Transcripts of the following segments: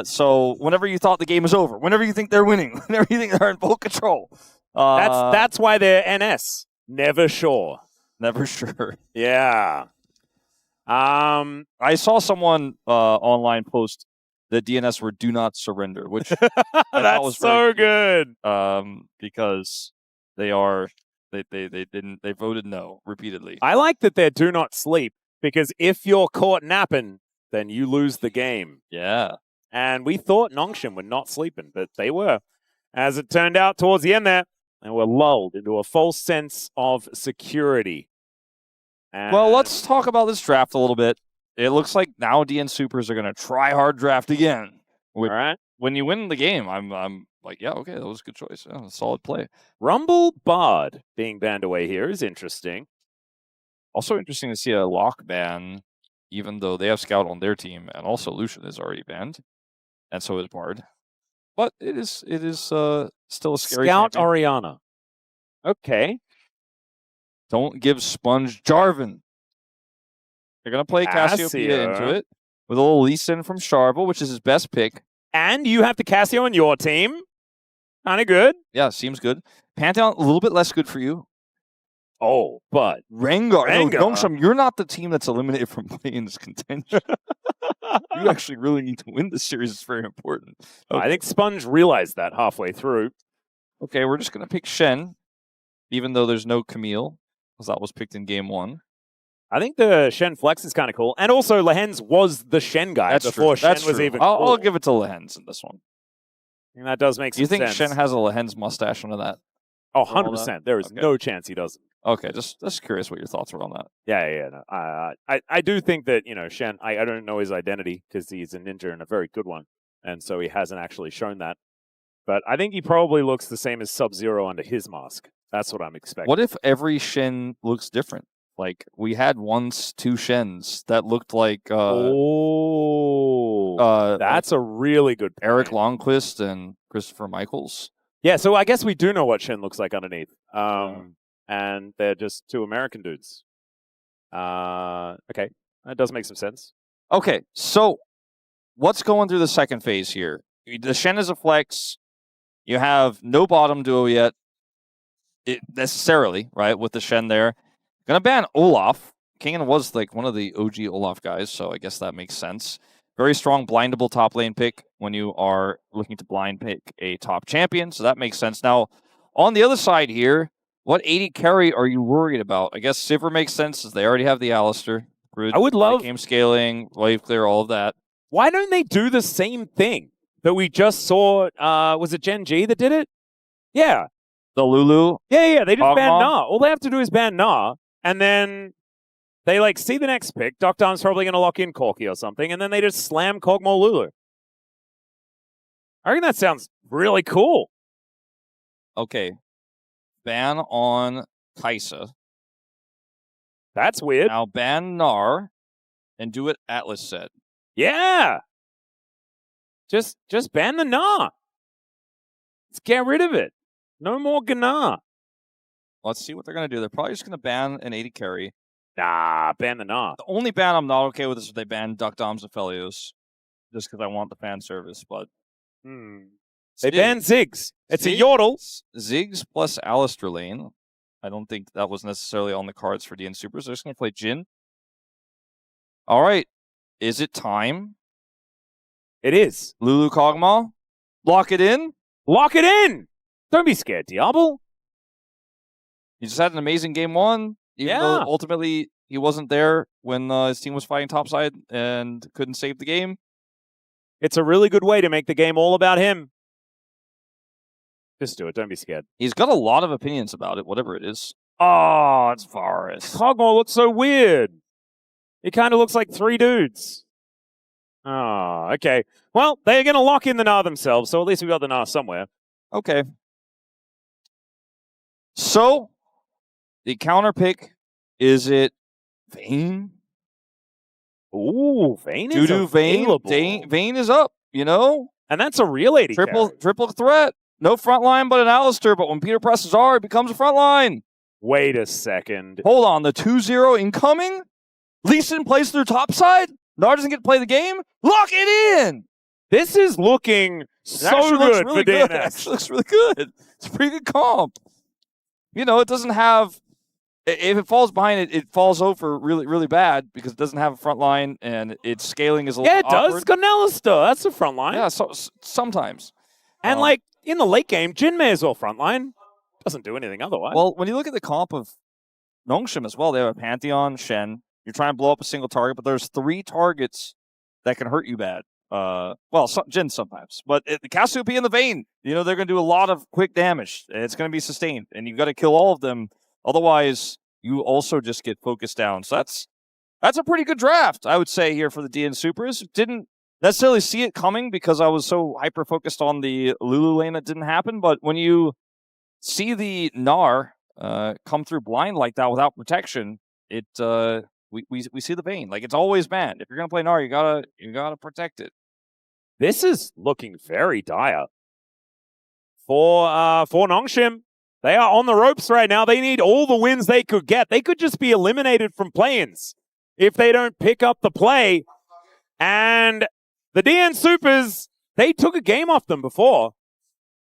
So whenever you thought the game was over, whenever you think they're winning, whenever you think they're in full control. That's why they're NS. Never sure. Never sure. Yeah. I saw someone online post that DNS were "do not surrender," which that's was so good. Because they voted no repeatedly. I like that they're "do not sleep" because if you're caught napping, then you lose the game. Yeah. And we thought Nongshan were not sleeping, but they were. As it turned out towards the end there, they were lulled into a false sense of security. And well, let's talk about this draft a little bit. It looks like now DN Supers are going to try hard draft again. All right. When you win the game, I'm like, yeah, okay, that was a good choice. Yeah, a solid play. Rumble Bard being banned away here is interesting. Also interesting to see a lock ban, even though they have Scout on their team, and also Lucian is already banned, and so is Bard. But it is still a scary Scout champion. Orianna. Okay. Don't give Sponge Jarvan. They're going to play Cassiopeia into it with a little Lee-Sin from Sharvel, which is his best pick. And you have the Cassio on your team. Kind of good. Yeah, seems good. Pantheon, a little bit less good for you. Oh, but Rengar. No, Nongshan, you're not the team that's eliminated from playing this contention. You actually really need to win this series. It's very important. Okay. I think Sponge realized that halfway through. Okay, we're just going to pick Shen, even though there's no Camille, because that was picked in game 1. I think the Shen flex is kind of cool. And also, Lehends was the Shen guy before Shen was even cool. I'll give it to Lehends in this one. And that does make some sense. You think Shen has a Lehends mustache under that? Oh, 100%. There is no chance he doesn't. Okay, just curious what your thoughts were on that. Yeah. No. I do think that, Shen, I don't know his identity because he's a ninja and a very good one. And so he hasn't actually shown that. But I think he probably looks the same as Sub-Zero under his mask. That's what I'm expecting. What if every Shen looks different? Like, we had once 2 Shens that looked like... that's a really good point. Eric Longquist and Christopher Michaels. Yeah, so I guess we do know what Shen looks like underneath. And they're just 2 American dudes. Okay, that does make some sense. Okay, so what's going through the second phase here? The Shen is a flex. You have no bottom duo yet, necessarily, right, with the Shen there. Gonna ban Olaf. Kingen was like one of the OG Olaf guys, so I guess that makes sense. Very strong blindable top lane pick when you are looking to blind pick a top champion, so that makes sense. Now, on the other side here, what AD carry are you worried about? I guess Sivir makes sense, as they already have the Alistar. I would love game scaling, wave clear, all of that. Why don't they do the same thing that we just saw? Was it Gen G that did it? Yeah. The Lulu? Yeah, they just ban Gnar. All they have to do is ban Gnar, and then they see the next pick. deokdam's probably going to lock in Corki or something, and then they just slam Kog'Maw Lulu. I reckon that sounds really cool. Okay. Ban on Kai'Sa. That's weird. Now ban Gnar and do what Atlus said. Yeah. Just ban the Gnar. Let's get rid of it. No more Gnar. Let's see what they're going to do. They're probably just going to ban an AD carry. Nah, ban the Gnar. The only ban I'm not okay with is if they ban deokdam's Aphelios, just because I want the fan service, but... They ban Ziggs. It's a yodel. Ziggs plus Alistar lane. I don't think that was necessarily on the cards for DN Supers. They're just going to play Jhin. All right. Is it time? It is. Lulu Kog'Maw? Lock it in? Lock it in! Don't be scared, Diable. He just had an amazing game 1. Even though ultimately he wasn't there when his team was fighting topside and couldn't save the game. It's a really good way to make the game all about him. Just do it. Don't be scared. He's got a lot of opinions about it, whatever it is. Oh, it's Varus. Kog'Maw looks so weird. He kind of looks like 3 dudes. Oh, okay. Well, they're going to lock in the Gnar themselves, so at least we got the Gnar somewhere. Okay. So, the counter pick, is it Vayne? Ooh, Vayne is DuDu Vayne. Vayne is up, And that's a real AD Triple threat. No front line, but an Alistar. But when Peter presses R, it becomes a front line. Wait a second. Hold on. The 2-0 incoming? Lee Sin plays through topside? Gnar doesn't get to play the game? Lock it in! This is looking so good for DNS. It actually looks really good. It's a pretty good comp. You know, it doesn't have... If it falls behind it, it falls over really, really bad because it doesn't have a front line and its scaling is a little awkward. Yeah, it does. It's got an Alistar. That's the front line. Yeah, so, sometimes. And like in the late game, Jhin may as well front line. Doesn't do anything otherwise. Well, when you look at the comp of Nongshim as well, they have a Pantheon, Shen. You're trying to blow up a single target, but there's 3 targets that can hurt you bad. Jhin sometimes. But the Cassiopeia and the Vayne, you know, they're going to do a lot of quick damage. It's going to be sustained, and you've got to kill all of them. Otherwise, you also just get focused down. So that's a pretty good draft, I would say, here for the DN Supers. Didn't necessarily see it coming because I was so hyper-focused on the Lulu lane that didn't happen. But when you see the Gnar come through blind like that without protection, we see the Vayne. Like, it's always banned. If you're going to play Gnar, you gotta protect it. This is looking very dire for Nongshim. They are on the ropes right now. They need all the wins they could get. They could just be eliminated from play-ins if they don't pick up the play. And the DN Supers, they took a game off them before,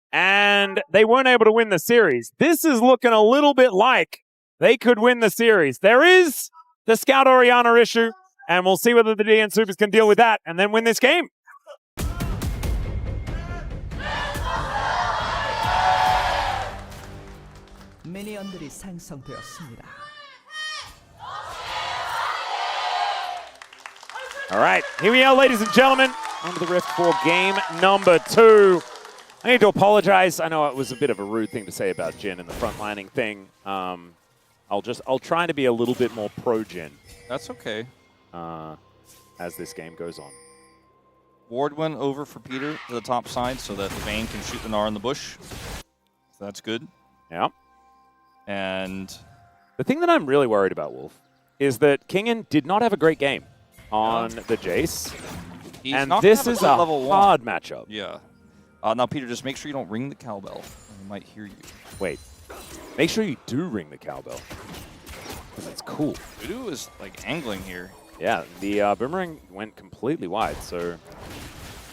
and they weren't able to win the series. This is looking a little bit like they could win the series. There is the Scout Orianna issue, and we'll see whether the DN Supers can deal with that and then win this game. 미니언들이 생성되었습니다. All right, here we are, ladies and gentlemen, on to the Rift 4 game number 2. I need to apologize. I know it was a bit of a rude thing to say about Jhin and the frontlining thing. I'll try to be a little bit more pro Jhin. That's okay. As this game goes on. Ward went over for Peter to the top side so that the Vayne can shoot the Gnar in the bush. So that's good. Yeah. And the thing that I'm really worried about, Wolf, is that Kingen did not have a great game on the Jace. And this is a hard matchup. Yeah. Now, Peter, just make sure you don't ring the cowbell. I might hear you. Wait. Make sure you do ring the cowbell. That's cool. DuDu is, like, angling here. Yeah, the boomerang went completely wide, so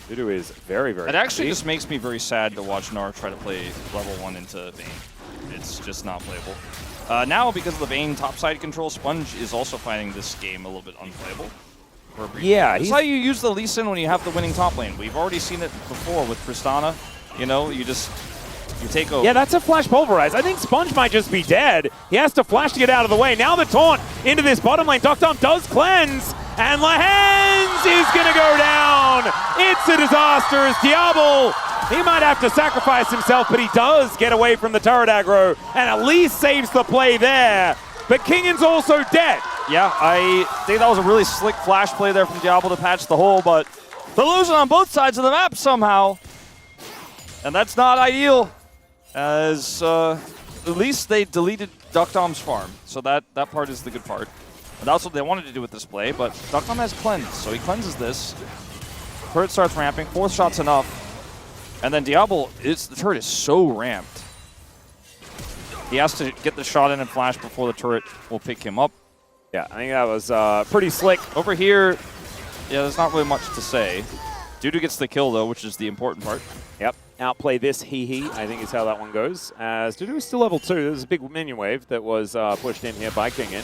DuDu is very, very It actually just makes me very sad to watch Gnar try to play level 1 into Vayne. It's just not playable. Now, because of the Vayne topside control, Sponge is also finding this game a little bit unplayable. Yeah, that's how you use the Lee Sin when you have the winning top lane. We've already seen it before with Tristana. You know, you take over. Yeah, that's a flash pulverize. I think Sponge might just be dead. He has to flash to get out of the way. Now the taunt into this bottom lane. deokdam does cleanse, and Lehends is going to go down. It's a disaster as Diable, he might have to sacrifice himself, but he does get away from the turret aggro and at least saves the play there. But Kingen's also dead. Yeah, I think that was a really slick flash play there from Diable to patch the hole, but they're losing on both sides of the map somehow. And that's not ideal, as at least they deleted deokdam's farm. So that part is the good part. And that's what they wanted to do with this play, but deokdam has cleansed, so he cleanses this. Turret starts ramping, 4th shot's enough. And then Diable, the turret is so ramped. He has to get the shot in and flash before the turret will pick him up. Yeah, I think that was pretty slick. Over here, yeah, there's not really much to say. DuDu gets the kill, though, which is the important part. Yep, outplay this he, I think is how that one goes. As DuDu is still level 2. There's a big minion wave that was pushed in here by Kingen.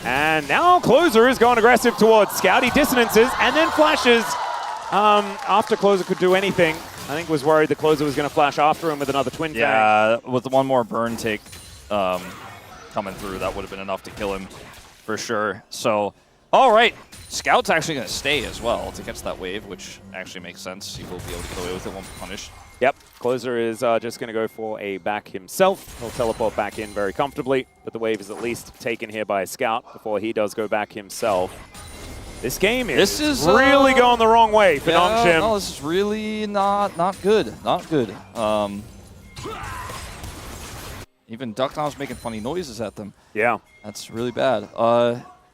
And now Clozer is going aggressive towards Scout. He dissonances and then flashes. After Clozer could do anything, I think was worried the Clozer was going to flash after him with another Twin Fang. Yeah, with one more burn take coming through, that would have been enough to kill him for sure. So, all right. Scout's actually going to stay as well to catch that wave, which actually makes sense. He will be able to get away with it, won't be punished. Yep, Clozer is just going to go for a back himself. He'll teleport back in very comfortably, but the wave is at least taken here by Scout before he does go back himself. This game is really going the wrong way for Nongshim. No, this is really not good. Not good. Even deokdam's making funny noises at them. Yeah. That's really bad.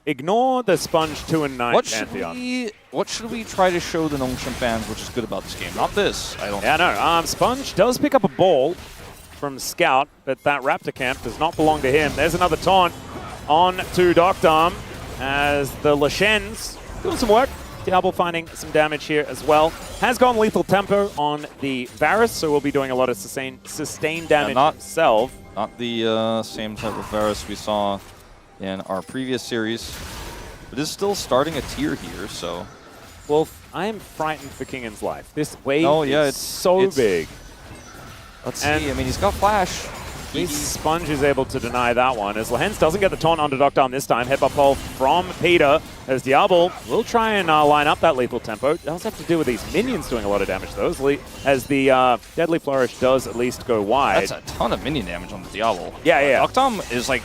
Ignore the Sponge 2 and 9 Pantheon. What should we try to show the Nongshim fans which is good about this game? Not this, I don't think. Yeah, no. Sponge does pick up a ball from Scout, but that Raptor camp does not belong to him. There's another taunt on to deokdam as the Lehends doing some work. Diable finding some damage here as well. Has gone lethal tempo on the Varus, so we'll be doing a lot of sustained damage himself. Not the same type of Varus we saw in our previous series. But is still starting a tier here, so... Well, I am frightened for Kingen's life. This wave it's so big. Let's see. I mean, he's got flash. Sponge is able to deny that one, as Lehends doesn't get the taunt onto deokdam this time. Headbutt pull from Peter, as Diable will try and line up that lethal tempo. Does have to do with these minions doing a lot of damage, though, as the Deadly Flourish does at least go wide. That's a ton of minion damage on the Diable. Yeah. deokdam is like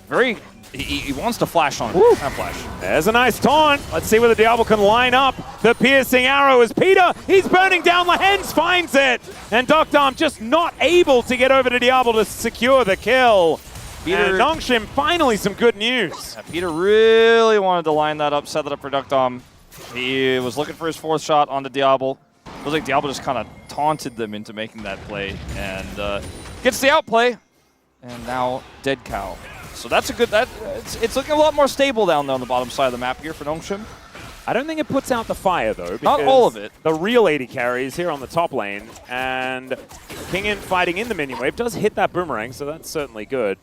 very... He wants to flash on Woo. that flash. There's a nice taunt. Let's see whether Diable can line up the piercing arrow as Peter, he's burning down. Lehends finds it. And deokdam just not able to get over to Diable to secure the kill. And Nongshim, finally some good news. Yeah, Peter really wanted to line that up, set that up for deokdam. He was looking for his fourth shot on the Diable. It was like Diable just kind of taunted them into making that play. And gets the outplay. And now dead cow. So that's a good, it's looking a lot more stable down there on the bottom side of the map here for Nongshim. I don't think it puts out the fire, though. Not all of it. The real AD carry is here on the top lane, and Kingen fighting in the minion wave does hit that boomerang, so that's certainly good.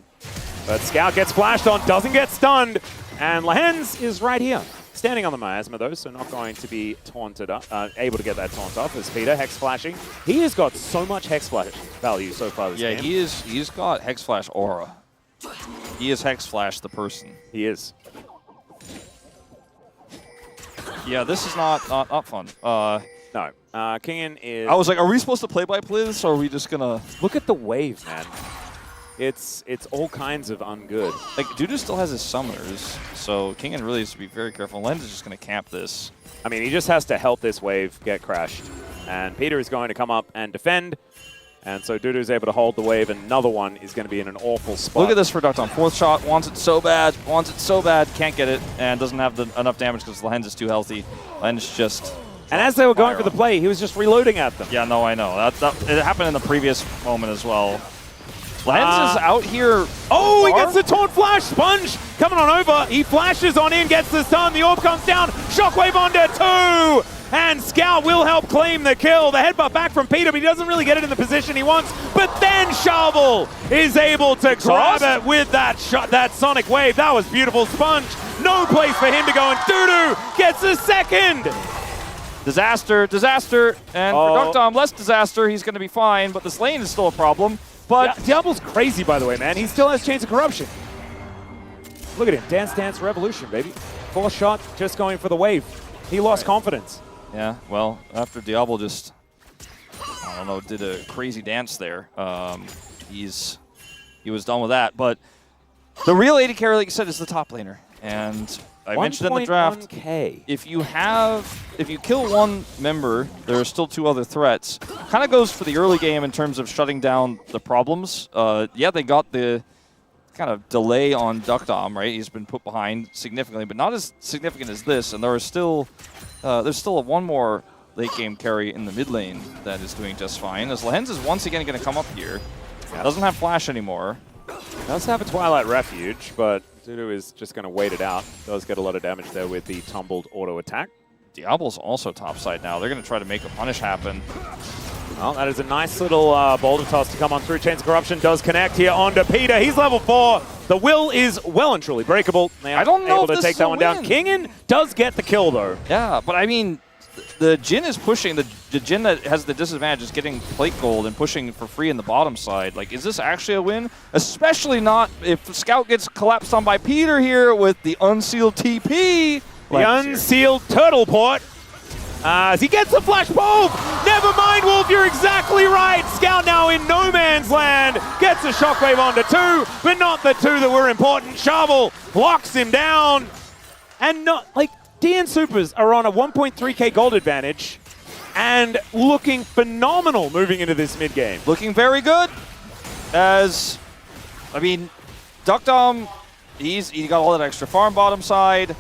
But Scout gets flashed on, doesn't get stunned, and Lehends is right here. Standing on the miasma, though, so not going to be taunted up, able to get that taunt off as Peter, Hex flashing. He has got so much Hex flash value so far this game. Yeah, he's got Hex flash aura. He is Hex Flash, the person. He is. Yeah, this is not fun. No. Kingen is... I was like, are we supposed to play-by-play this, or are we just gonna... Look at the wave, man. It's all kinds of ungood. Like, DuDu still has his summoners, so Kingen really has to be very careful. Lehends is just gonna camp this. I mean, he just has to help this wave get crashed. And Peter is going to come up and defend. And so DuDu is able to hold the wave, and another one is going to be in an awful spot. Look at this for deokdam. Fourth shot, wants it so bad, can't get it, and doesn't have enough damage because Lehends is too healthy. Lehends just... And as they were going for the play, he was just reloading at them. Yeah, no, I know. It happened in the previous moment as well. Lehends is out here... Oh, he gets the taunt flash! Sponge coming on over. He flashes on in, gets the stun. The orb comes down. Shockwave onto 2! And Scout will help claim the kill. The headbutt back from Peter, but he doesn't really get it in the position he wants. But then Sharvel is able to grab it with that shot, that sonic wave. That was beautiful. Sponge, no place for him to go, and DuDu gets a second. Disaster. And for deokdam, less disaster. He's going to be fine, but this lane is still a problem. But yeah, Diable's crazy, by the way, man. He still has Chains of Corruption. Look at him. Dance, dance, revolution, baby. Fourth shot, just going for the wave. He lost confidence. Yeah, well, after Diable just, I don't know, did a crazy dance there, he was done with that. But the real AD carry, like you said, is the top laner. And I mentioned in the draft, if you kill one member, there are still 2 other threats. Kind of goes for the early game in terms of shutting down the problems. Yeah, they got the kind of delay on deokdam, right? He's been put behind significantly, but not as significant as this. And there are still, there's still one more late game carry in the mid lane that is doing just fine. As Lehends is once again going to come up here. Doesn't have flash anymore. Does have a Twilight Refuge, but DuDu is just going to wait it out. Does get a lot of damage there with the tumbled auto attack. Diable's also topside now. They're going to try to make a punish happen. Well, that is a nice little boulder toss to come on through. Chains of Corruption does connect here onto Peter. He's level 4. The will is well and truly breakable. They are able to take that one down. Kingen does get the kill, though. Yeah, but I mean, the Jhin is pushing. The Jhin that has the disadvantage is getting plate gold and pushing for free in the bottom side. Like, is this actually a win? Especially not if Scout gets collapsed on by Peter here with the unsealed TP. The unsealed turtle port. As he gets the flash bulb! Never mind, Wolf, you're exactly right! Scout now in no man's land, gets a shockwave onto 2, but not the 2 that were important. Sharvel locks him down, and not, like, DN Supers are on a 1.3k gold advantage, and looking phenomenal moving into this mid-game. Looking very good, as, I mean, deokdam, he got all that extra farm bottom side.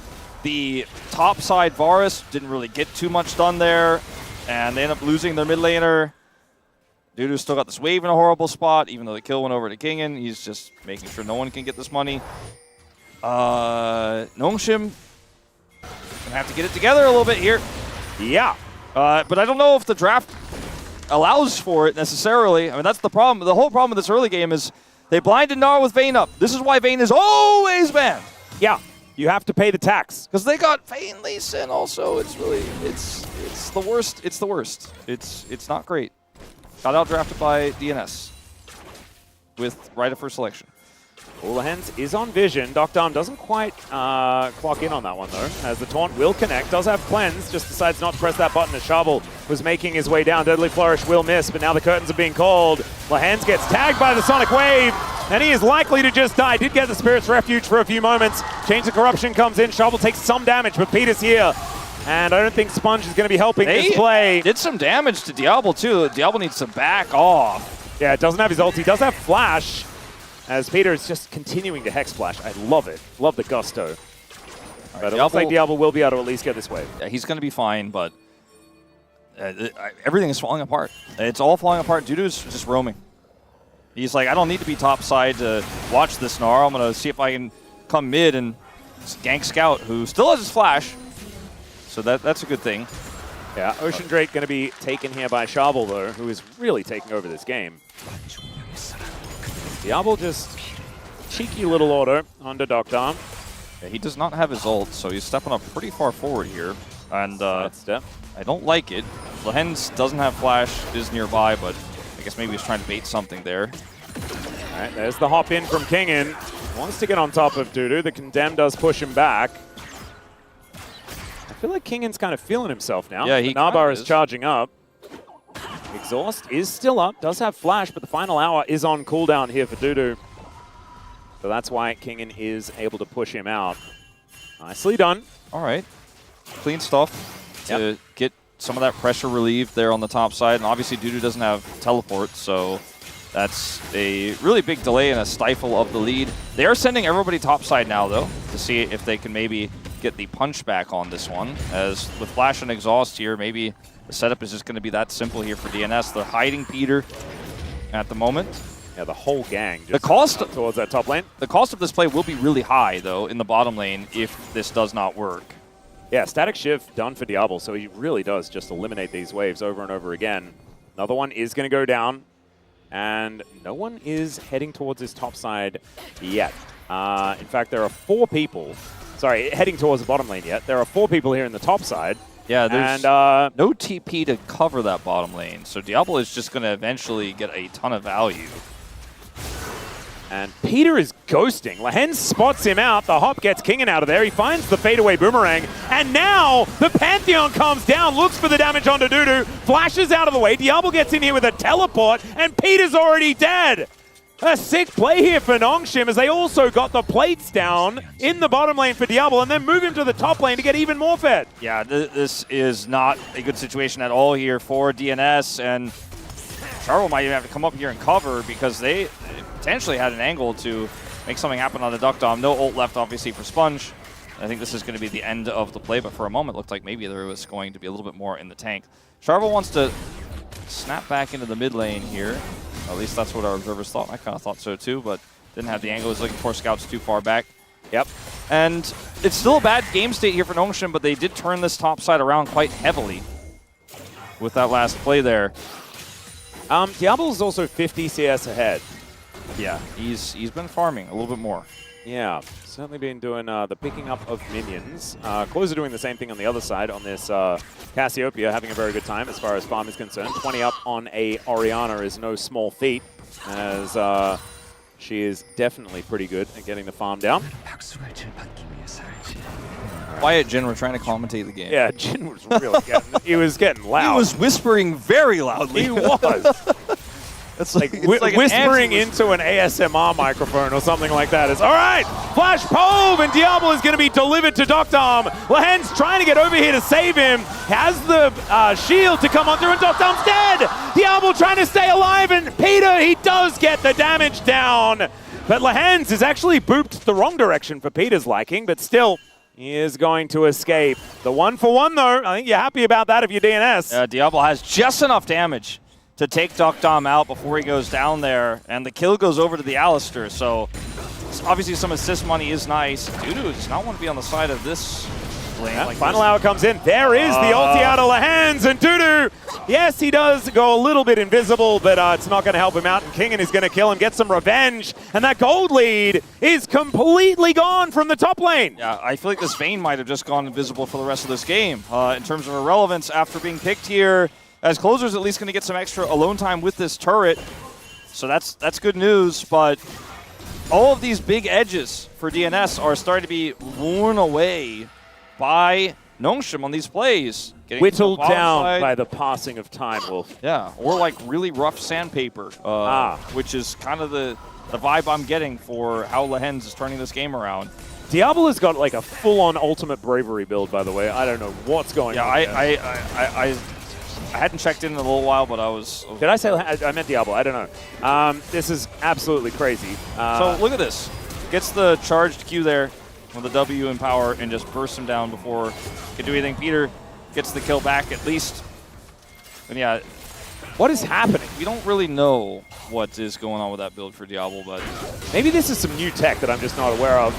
The top side Varus didn't really get too much done there, and they end up losing their mid laner. DuDu still got this wave in a horrible spot, even though the kill went over to Kingen. He's just making sure no one can get this money. Nongshim, Gonna have to get it together a little bit here. Yeah. But I don't know if the draft allows for it necessarily. I mean, that's the problem. The whole problem with this early game is they blinded Gnar with Vayne up. This is why Vayne is always banned. Yeah. You have to pay the tax. Because they got Vayne Lee Sin also. It's really, it's the worst. It's the worst. It's not great. Got outdrafted by DNS with right of first selection. Lehends is on vision. deokdam doesn't quite clock in on that one, though, as the taunt will connect. Does have cleanse, just decides not to press that button as Sharvel was making his way down. Deadly Flourish will miss, but now the curtains are being called. Lehends gets tagged by the Sonic Wave, and he is likely to just die. Did get the Spirit's Refuge for a few moments. Chains of Corruption comes in. Sharvel takes some damage, but Peter's here. And I don't think Sponge is going to be helping this play. Did some damage to Diable, too. Diable needs to back off. Yeah, it doesn't have his ult. He does have Flash, as Peter is just continuing to Hex Splash. I love it. Love the gusto. But it looks like Diable will be able to at least get this wave. Yeah, he's going to be fine, but everything is falling apart. It's all falling apart. DuDu's just roaming. He's like, I don't need to be top side to watch this Gnar. I'm going to see if I can come mid and gank Scout, who still has his Flash. So that's a good thing. Yeah, Ocean Drake going to be taken here by Sharvel, though, who is really taking over this game. Diable just cheeky little order onto deokdam. Yeah, he does not have his ult, so he's stepping up pretty far forward here. And step. I don't like it. Lehends doesn't have Flash, is nearby, but I guess maybe he's trying to bait something there. All right, there's the hop in from Kingen. Wants to get on top of DuDu. The Condemn does push him back. I feel like Kingen's kind of feeling himself now. Yeah, he Nabar is charging up. Exhaust is still up, does have Flash, but the final hour is on cooldown here for DuDu. So that's why Kingen is able to push him out. Nicely done. All right. Clean stuff to get some of that pressure relieved there on the top side. And obviously DuDu doesn't have teleport, so that's a really big delay and a stifle of the lead. They are sending everybody top side now, though, to see if they can maybe get the punch back on this one. As with Flash and Exhaust here, maybe the setup is just going to be that simple here for DNS. They're hiding Peter at the moment. Yeah, the whole gang just the cost towards that top lane. The cost of this play will be really high, though, in the bottom lane if this does not work. Yeah, Static Shift done for Diable, so he really does just eliminate these waves over and over again. Another one is going to go down, and no one is heading towards his top side yet. In fact, there are 4 people, sorry, heading towards the bottom lane yet. There are 4 people here in the top side. Yeah, there's no TP to cover that bottom lane, so Diable is just going to eventually get a ton of value. And Peter is ghosting. Lehends spots him out. The hop gets Kingen out of there. He finds the fadeaway boomerang. And now the Pantheon comes down, looks for the damage onto DuDu, flashes out of the way. Diable gets in here with a teleport, and Peter's already dead. A sick play here for Nongshim, as they also got the plates down in the bottom lane for Diable and then move him to the top lane to get even more fed. Yeah, this is not a good situation at all here for DNS, and Sharvel might even have to come up here and cover because they potentially had an angle to make something happen on the deokdam. No ult left, obviously, for Sponge. I think this is going to be the end of the play, but for a moment it looked like maybe there was going to be a little bit more in the tank. Sharvel wants to snap back into the mid lane here. At least that's what our observers thought. I kind of thought so too, but didn't have the angle. Was looking for Scouts too far back. Yep. And it's still a bad game state here for Nongshim, but they did turn this top side around quite heavily with that last play there. Diable's also 50 CS ahead. Yeah, he's been farming a little bit more. Yeah, certainly been doing the picking up of minions. Clozer doing the same thing on the other side on this Cassiopeia, having a very good time as far as farm is concerned. 20 up on a Orianna is no small feat, as she is definitely pretty good at getting the farm down. Quiet Jhin, we're trying to commentate the game. Yeah, Jhin was really getting loud. He was whispering very loudly. He was. It's like whispering into an ASMR microphone or something like that. It's all right. Flash Pove, and Diable is going to be delivered to deokdam. Lehends trying to get over here to save him. Has the shield to come on through, and deokdam's dead. Diable trying to stay alive, and Peter, he does get the damage down. But Lehends is actually booped the wrong direction for Peter's liking, but still, he is going to escape. The 1-for-1, though, I think you're happy about that if you're DNS. Diable has just enough damage to take deokdam out before he goes down there, and the kill goes over to the Alistar, so obviously some assist money is nice. DuDu does not want to be on the side of this lane. Yeah, like final this. hour comes in. There is the ulti out of Lehends, and DuDu, yes, he does go a little bit invisible, but it's not going to help him out, and Kingen is going to kill him, get some revenge, and that gold lead is completely gone from the top lane. Yeah, I feel like this Vayne might have just gone invisible for the rest of this game in terms of irrelevance after being picked here, as Clozer's at least going to get some extra alone time with this turret. So that's good news, but all of these big edges for DNS are starting to be worn away by Nongshim on these plays. Whittled down by the passing of time, Wolf. Yeah, or like really rough sandpaper, which is kind of the vibe I'm getting for how Lehends is turning this game around. Diable has got like a full-on ultimate bravery build, by the way. I don't know what's going on. Yeah, I hadn't checked in a little while, but I was... Did I say... I meant Diable. I don't know. This is absolutely crazy. So look at this. Gets the charged Q there with the W in power and just bursts him down before he can do anything. Peter gets the kill back at least. And yeah... What is happening? We don't really know what is going on with that build for Diable, but... Maybe this is some new tech that I'm just not aware of.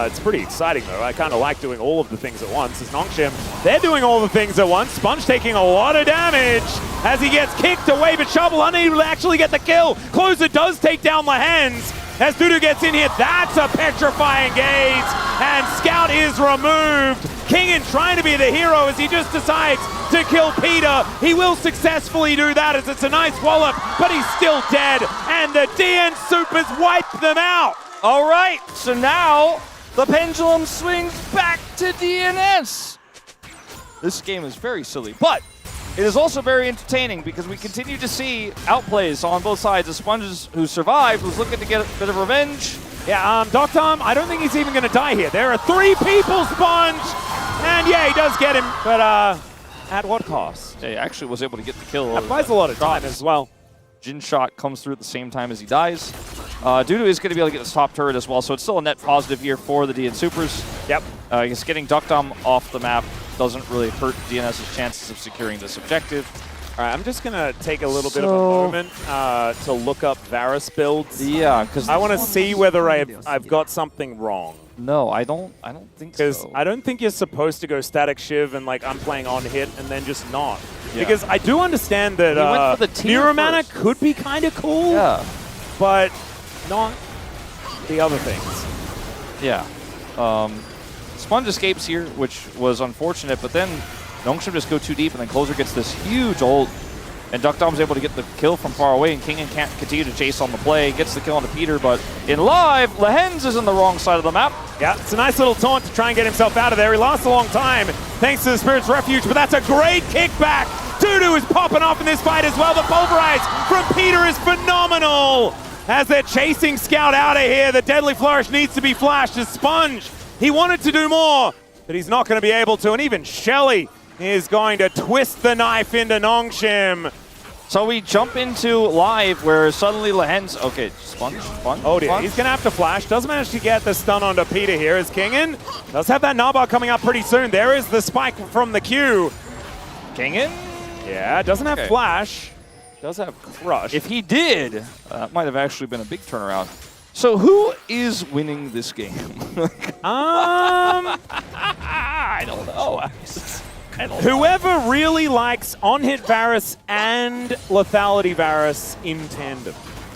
It's pretty exciting, though. I kind of like doing all of the things at once. As Nongshim, they're doing all the things at once. Sponge taking a lot of damage as he gets kicked away, but Sharvel unable to actually get the kill. Clozer does take down Lehends. As DuDu gets in here, that's a petrifying gaze, and Scout is removed. Kingen trying to be the hero as he just decides to kill Peter. He will successfully do that as it's a nice wallop, but he's still dead, and the DN Supers wipe them out. All right, so now the pendulum swings back to DNS. This game is very silly, but it is also very entertaining because we continue to see outplays on both sides. The Sponges, who survived, was looking to get a bit of revenge. Yeah, deokdam, I don't think he's even going to die here. There are 3 people, Sponge, and yeah, he does get him, but at what cost? Yeah, he actually was able to get the kill. That buys a lot of time as well. Jhin shot comes through at the same time as he dies. DuDu is going to be able to get this top turret as well, so it's still a net positive here for the DN Supers. Yep. He's getting deokdam off the map doesn't really hurt DNS's chances of securing this objective. All right, I'm just going to take a little bit of a moment to look up Varus builds. Yeah, because I want to see whether I've got something wrong. No, I don't think so. Because I don't think you're supposed to go static shiv and like I'm playing on hit and then just not. Yeah. Because I do understand that Mirror Mana could be kind of cool, but not the other things. Yeah. Sponge escapes here, which was unfortunate, but then Nongshim just go too deep, and then Clozer gets this huge ult, and deokdam's able to get the kill from far away, and Kingen can't continue to chase on the play, gets the kill onto Peter, but in live, Lehends is on the wrong side of the map. Yeah, it's a nice little taunt to try and get himself out of there. He lasts a long time, thanks to the Spirit's Refuge, but that's a great kickback. DuDu is popping off in this fight as well. The Pulverize from Peter is phenomenal. As they're chasing Scout out of here, the Deadly Flourish needs to be flashed as Sponge. He wanted to do more, but he's not going to be able to, and even Shelly is going to twist the knife into Nongshim. So we jump into live where suddenly Lehends... Okay, Sponge. Oh dear, he's going to have to flash. Does manage to get the stun onto Peter here as Kingen does have that Nabbar coming up pretty soon. There is the spike from the Q. Kingen? Yeah, doesn't have flash. Does have crush. If he did, that might have actually been a big turnaround. So who is winning this game? I don't know. Whoever really likes on-hit Varus and lethality Varus in tandem,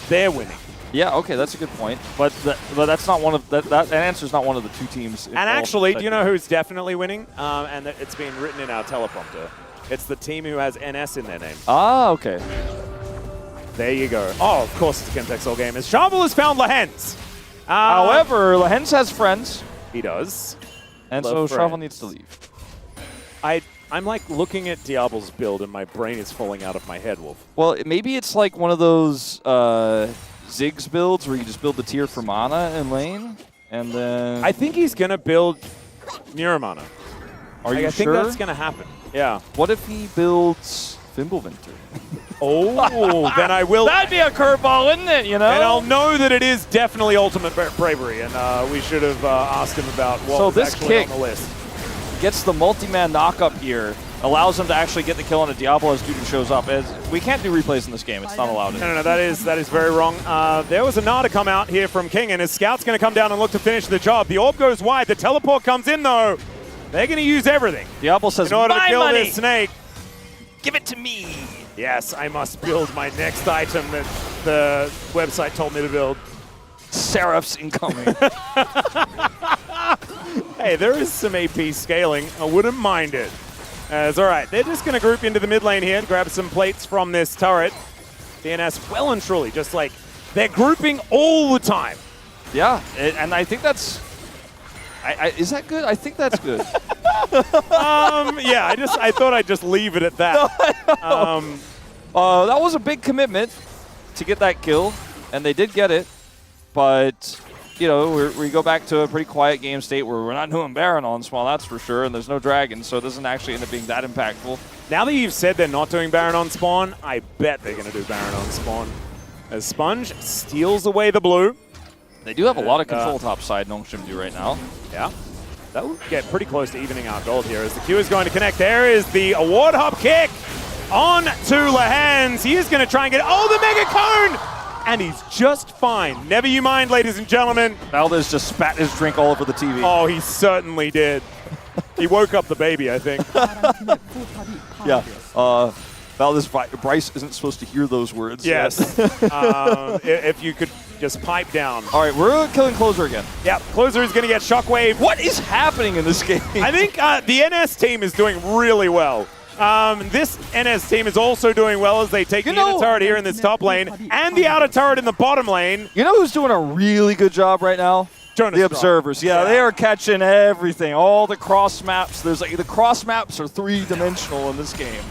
they're winning. Yeah, okay, that's a good point. But that's not one of that answer is not one of the two teams. And actually, do you know who's definitely winning? And it's been written in our teleprompter. It's the team who has NS in their name. Ah, okay. There you go. Oh, of course it's Chemtex all game. As Sharvel has found Lehends. However, Lehends has friends. He does. And so Sharvel needs to leave. I'm like looking at Diable's build and my brain is falling out of my head, Wolf. Well, maybe it's like one of those Ziggs builds where you just build the tier for mana in lane, and then... I think he's going to build Mirror Mana. Are you sure? I think that's going to happen. Yeah. What if he builds Fimbulvinter? Oh, then I will... That'd be a curveball, wouldn't it, you know? And I'll know that it is definitely Ultimate Bravery, and we should have asked him about what was actually on the list. Gets the multi-man knock-up here, allows him to actually get the kill on a Diable as DuDu shows up. We can't do replays in this game. It's not allowed. No, that is very wrong. There was a Gnar to come out here from Kingen, and his Scout's going to come down and look to finish the job. The orb goes wide. The teleport comes in, though. They're going to use everything Diable says, in order to "My kill money, this snake. give it to me." Yes, I must build my next item that the website told me to build. Seraph's incoming. Hey, there is some AP scaling. I wouldn't mind it. It's all right. They're just going to group into the mid lane here and grab some plates from this turret. DNS well and truly, just like they're grouping all the time. Yeah, and I think that's... is that good? I think that's good. Yeah, I thought I'd just leave it at that. That was a big commitment to get that kill, and they did get it. But, you know, we go back to a pretty quiet game state where we're not doing Baron on Small, that's for sure, and there's no Dragon, so it doesn't actually end up being that impactful. Now that you've said they're not doing Baron on Spawn, I bet they're going to do Baron on Spawn. As Sponge steals away the blue. They do have a lot of control topside, Nongshim right now. Yeah. That will get pretty close to evening out gold here as the Q is going to connect. There is the award hop kick on to Lehends. He is going to try and get, oh, the Mega Cone! And he's just fine. Never you mind, ladies and gentlemen. Valdez just spat his drink all over the TV. Oh, he certainly did. He woke up the baby, I think. Yeah. Valdez, Bryce isn't supposed to hear those words. Yes. If you could just pipe down. All right, we're killing Clozer again. Yep, Clozer is going to get Shockwave. What is happening in this game? I think the NS team is doing really well. This NS team is also doing well as they take the inner turret here in this top lane and the outer turret in the bottom lane. You know who's doing a really good job right now? Jonas the Strong. Observers. Yeah, they are catching everything. All the cross maps. There's like the cross maps are 3-dimensional in this game.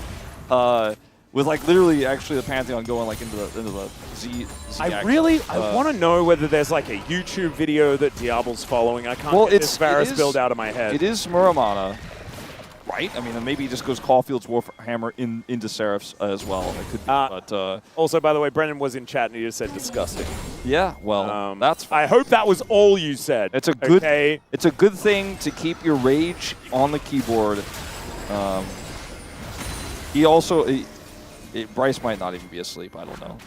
With like literally actually the Pantheon going like into the Z I want to know whether there's like a YouTube video that Diable's following. I can't get this Varus build out of my head. It is Muramana, right? I mean, maybe he just goes Caulfield's Warhammer into Seraph's as well. It could be, but also, by the way, Brennan was in chat and he just said disgusting. yeah, well, that's fine. I hope that was all you said. It's a good. Okay. It's a good thing to keep your rage on the keyboard. He also. Bryce might not even be asleep. I don't know.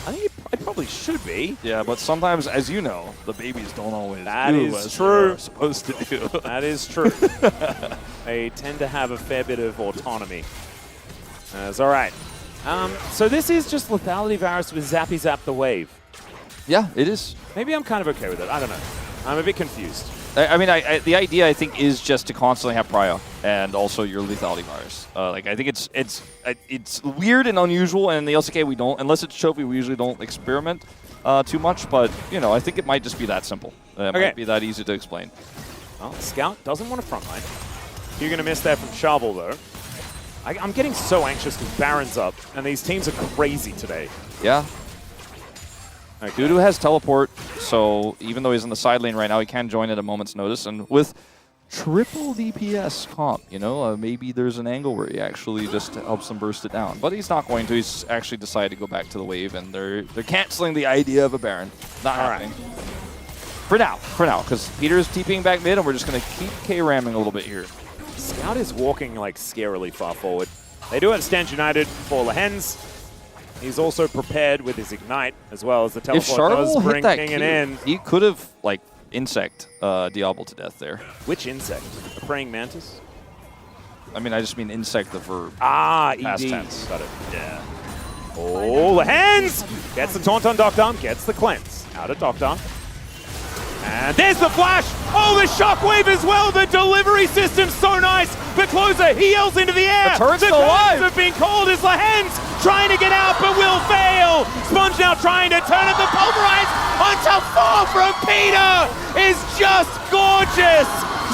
I think it probably should be. Yeah, but sometimes, as you know, the babies don't always that do is as true. they're supposed to do. That is true. They tend to have a fair bit of autonomy. That's all right. So this is just Lethality Varus with Zappy Zap the Wave. Yeah, it is. Maybe I'm kind of okay with it. I don't know. I'm a bit confused. I mean, the idea, I think, is just to constantly have Prio and also your Lethality Virus. Like, I think it's weird and unusual, and in the LCK we don't, unless it's Trophy, we usually don't experiment too much, but, you know, I think it might just be that simple. It might be that easy to explain. Well, Scout doesn't want a frontline. You're going to miss that from Sharvel, though. I'm getting so anxious because Baron's up, and these teams are crazy today. Yeah. Okay. DuDu has teleport, so even though he's in the side lane right now, he can join at a moment's notice. And with triple DPS comp, you know, maybe there's an angle where he actually just helps them burst it down. But he's not going to. He's actually decided to go back to the wave, and they're canceling the idea of a Baron. Not happening. For now, because Peter's TPing back mid, and we're just going to keep K-ramming a little bit here. Scout is walking, like, scarily far forward. They do have Stand United for Lehends. He's also prepared with his Ignite, as well as the teleport does bring Kingen in. He could have, like, insect Diable to death there. Which insect? A praying mantis? I mean, I just mean insect the verb. Ah, past ED. tense. Got it. Yeah. Oh, Lehends! Gets the taunt on Deokdam, gets the cleanse. Out of Deokdam. And there's the flash! Oh, the shockwave as well! The delivery system's so nice! The Clozer, he yells into the air! The turret's still alive! have been called as Lehends trying to get out, but will fail! Sponge now trying to turn it. The pulverize onto 4 from Peter is just gorgeous!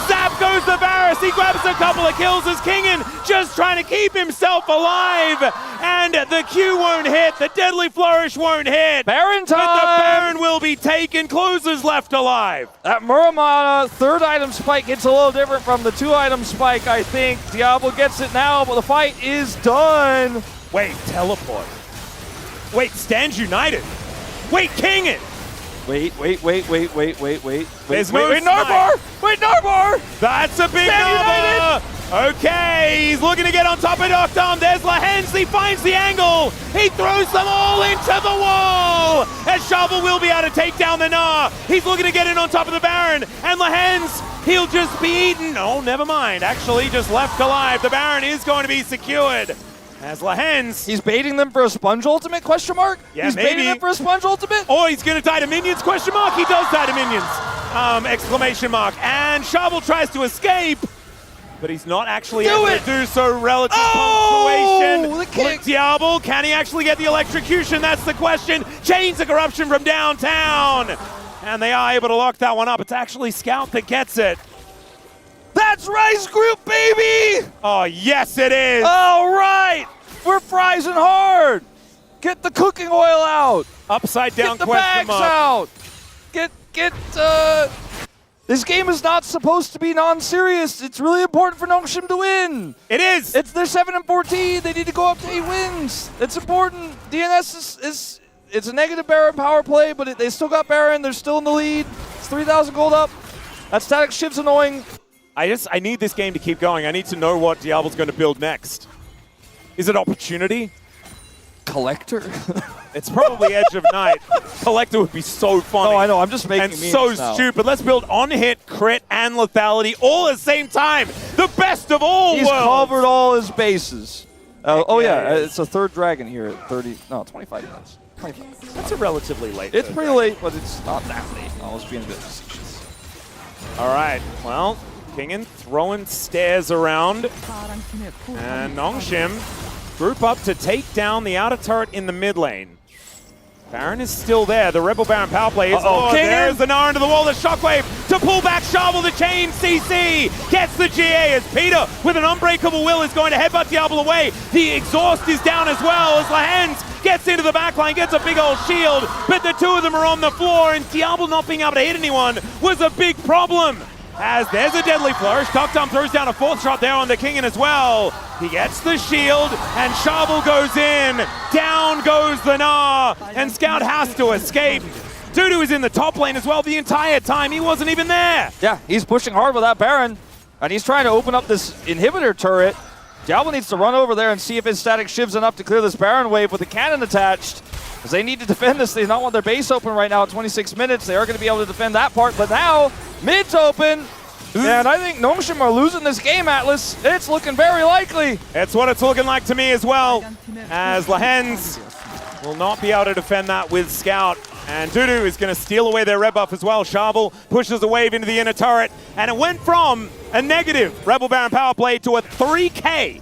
Zap goes the Varus, he grabs a couple of kills as Kingen just trying to keep himself alive, and the Q won't hit, the Deadly Flourish won't hit. Baron time! But the Baron will be taken, Clozer's left alive. That Muramana third item spike gets a little different from the 2-item spike, I think. Diable gets it now, but the fight is done. Wait, teleport. Wait, Stand United. Wait, Kingen. Wait. There's no Narbar! Wait, Narbar! That's a big Stand number! Okay, he's looking to get on top of deokdam. There's Lehends. He finds the angle. He throws them all into the wall. As Sharvel will be able to take down the Gnar. He's looking to get in on top of the Baron. And Lehends, he'll just be eaten. Oh, never mind. Actually, just left alive. The Baron is going to be secured. As Lehends. He's baiting them for a sponge ultimate, question mark? Yeah, he's maybe. baiting them for a sponge ultimate? Or he's going to die to minions, question mark. He does die to minions. Exclamation mark. And Sharvel tries to escape. But he's not actually able to do so. Relative punctuation. The kick. Diable, can he actually get the electrocution? That's the question. Chains of corruption from downtown. And they are able to lock that one up. It's actually Scout that gets it. That's Rice Group, baby! Oh, yes, it is. All right! We're frising hard! Get the cooking oil out! Upside down Get the question bags mark. out! This game is not supposed to be non-serious. It's really important for Nongshim to win. It is. They're 7-14. They need to go up to 8 wins. It's important. DNS is it's a negative Baron power play, but they still got Baron. They're still in the lead. It's 3,000 gold up. That static shift's annoying. I need this game to keep going. I need to know what Diable's going to build next. Is it opportunity? Collector? It's probably Edge of Night. Collector would be so funny. No, I know. I'm just making and memes so now. stupid. Let's build on-hit, crit, and lethality all at the same time. The best of all He's worlds. covered all his bases. Oh yeah, yes. it's a third dragon here at 25 minutes. 25. That's a relatively late. It's pretty late, but it's not that late. I was being a bit facetious. All right. Well, Kingen throwing stairs around. And Nongshim group up to take down the outer turret in the mid lane. Baron is still there. The Rebel Baron power play is there's the Gnar into the wall. The Shockwave to pull back Sharvel. The chain CC gets the GA as Peter with an unbreakable will is going to headbutt Diable away. The exhaust is down as well as Lehends gets into the backline, gets a big old shield, but the two of them are on the floor and Diable not being able to hit anyone was a big problem. As there's a deadly flourish, deokdam throws down a fourth shot there on the Kingen as well. He gets the shield, and Sharvel goes in. Down goes the Gnar, and Scout has to escape. DuDu is in the top lane as well the entire time. He wasn't even there. Yeah, he's pushing hard with that Baron, and he's trying to open up this inhibitor turret. Diable needs to run over there and see if his static shiv's enough to clear this Baron wave with a cannon attached. Because they need to defend this. They do not want their base open right now at 26 minutes. They are going to be able to defend that part. But now, mid's open. And I think Nongshim are losing this game, Atlus. It's looking very likely. It's what it's looking like to me as well. As Lehends will not be able to defend that with Scout. And DuDu is going to steal away their red buff as well. Sharvel pushes the wave into the inner turret. And it went from a negative Rebel Baron power play to a 3K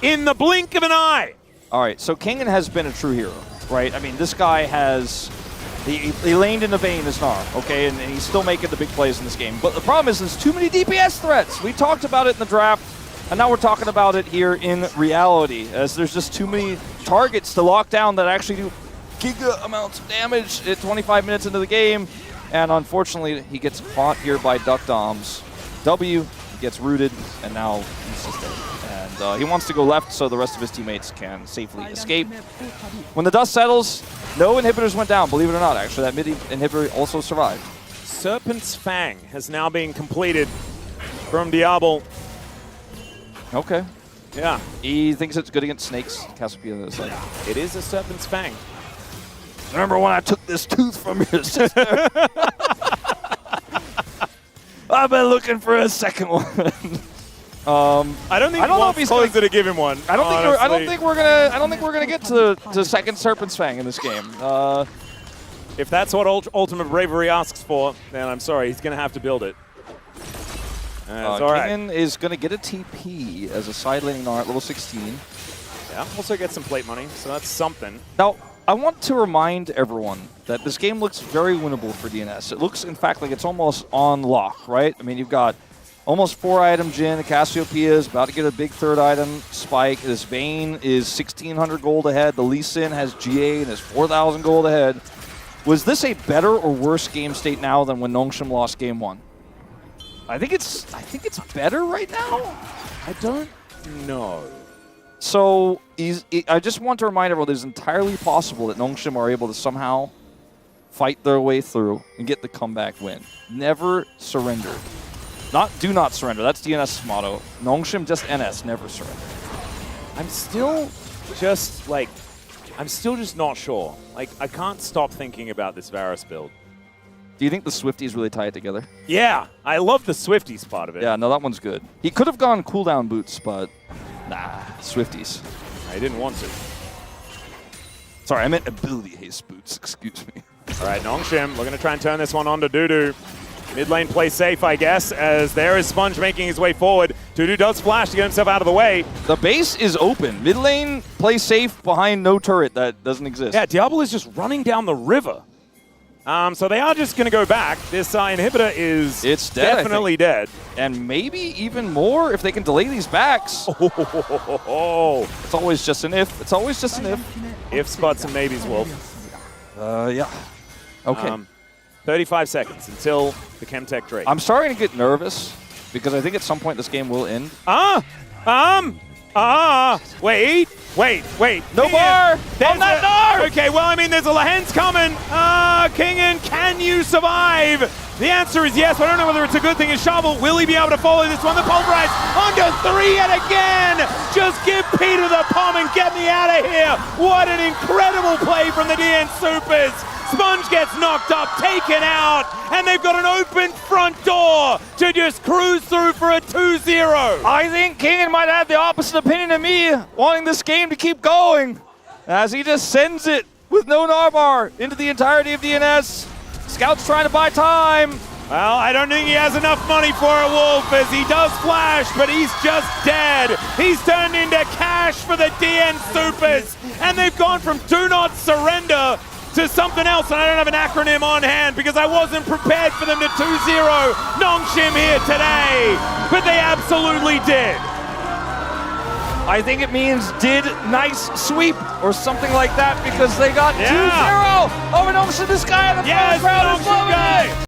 in the blink of an eye. All right, so Kingen has been a true hero. Right, I mean, this guy has, he laned in the Vayne as Gnar, okay, and he's still making the big plays in this game. But the problem is there's too many DPS threats. We talked about it in the draft, and now we're talking about it here in reality, as there's just too many targets to lock down that actually do giga amounts of damage at 25 minutes into the game. And unfortunately, he gets caught here by deokdam's W, he gets rooted, and now he's just dead. And he wants to go left so the rest of his teammates can safely escape. When the dust settles, no inhibitors went down, believe it or not. Actually, that mid inhibitor also survived. Serpent's Fang has now been completed from Diable. Okay. Yeah. He thinks it's good against snakes. Cassiopeia is like, It is a Serpent's Fang. remember when I took this tooth from your sister? I've been looking for a second one. I don't know if he's close to give him one. I don't think we're gonna get to second Serpent's Fang in this game. If that's what Ultimate Bravery asks for, then I'm sorry, he's gonna have to build it. All right. Kingen is gonna get a TP as a side laning Gnar at level 16. Yeah, also get some plate money, so that's something. Now, I want to remind everyone that this game looks very winnable for DNS. It looks, in fact, like it's almost on lock, right? I mean, you've got almost 4-item Jhin. Cassiopeia is about to get a big third item spike. This Vayne is 1,600 gold ahead. The Lee Sin has GA and is 4,000 gold ahead. Was this a better or worse game state now than when Nongshim lost game 1? I think it's better right now. I don't know. So I just want to remind everyone that it's entirely possible that Nongshim are able to somehow fight their way through and get the comeback win. Never surrender. Do not surrender. That's DNS's motto. Nongshim, just NS, never surrender. I'm still just not sure. Like, I can't stop thinking about this Varus build. Do you think the Swifties really tie it together? Yeah, I love the Swifties part of it. Yeah, no, that one's good. He could have gone cooldown boots, but nah, Swifties. I didn't want to. Sorry, I meant ability haste boots, excuse me. All right, Nongshim, we're going to try and turn this one on to DuDu. Mid lane play safe, I guess, as there is Sponge making his way forward. DuDu does flash to get himself out of the way. The base is open. Mid lane, play safe behind no turret that doesn't exist. Yeah, Diable is just running down the river. So they are just going to go back. This inhibitor is definitely dead. And maybe even more if they can delay these backs. It's always just an if. It's always just an if. Ifs, buts, and maybes, Wolf. Yeah. Okay. 35 seconds until the Chemtech Drake. I'm starting to get nervous because I think at some point this game will end. Wait. No bar! On that Gnar! Okay, well, I mean, there's a Lehends coming. Kingen, can you survive? The answer is yes, but I don't know whether it's a good thing. Is Sharvel, will he be able to follow this one? The Pulverize under 3 yet again! Just give Peter the palm and get me out of here! What an incredible play from the DN Supers! Sponge gets knocked up, taken out, and they've got an open front door to just cruise through for a 2-0. I think Kingen might have the opposite opinion of me, wanting this game to keep going, as he just sends it with no Narvar into the entirety of DNS. Scout's trying to buy time. Well, I don't think he has enough money for a Wolf, as he does flash, but he's just dead. He's turned into cash for the DN Supers, and they've gone from do not surrender to something else, and I don't have an acronym on hand because I wasn't prepared for them to 2-0 Nongshim here today, but they absolutely did. I think it means did nice sweep or something like that because they got 2-0 over Nongshim. This guy in the front crowd is loving it.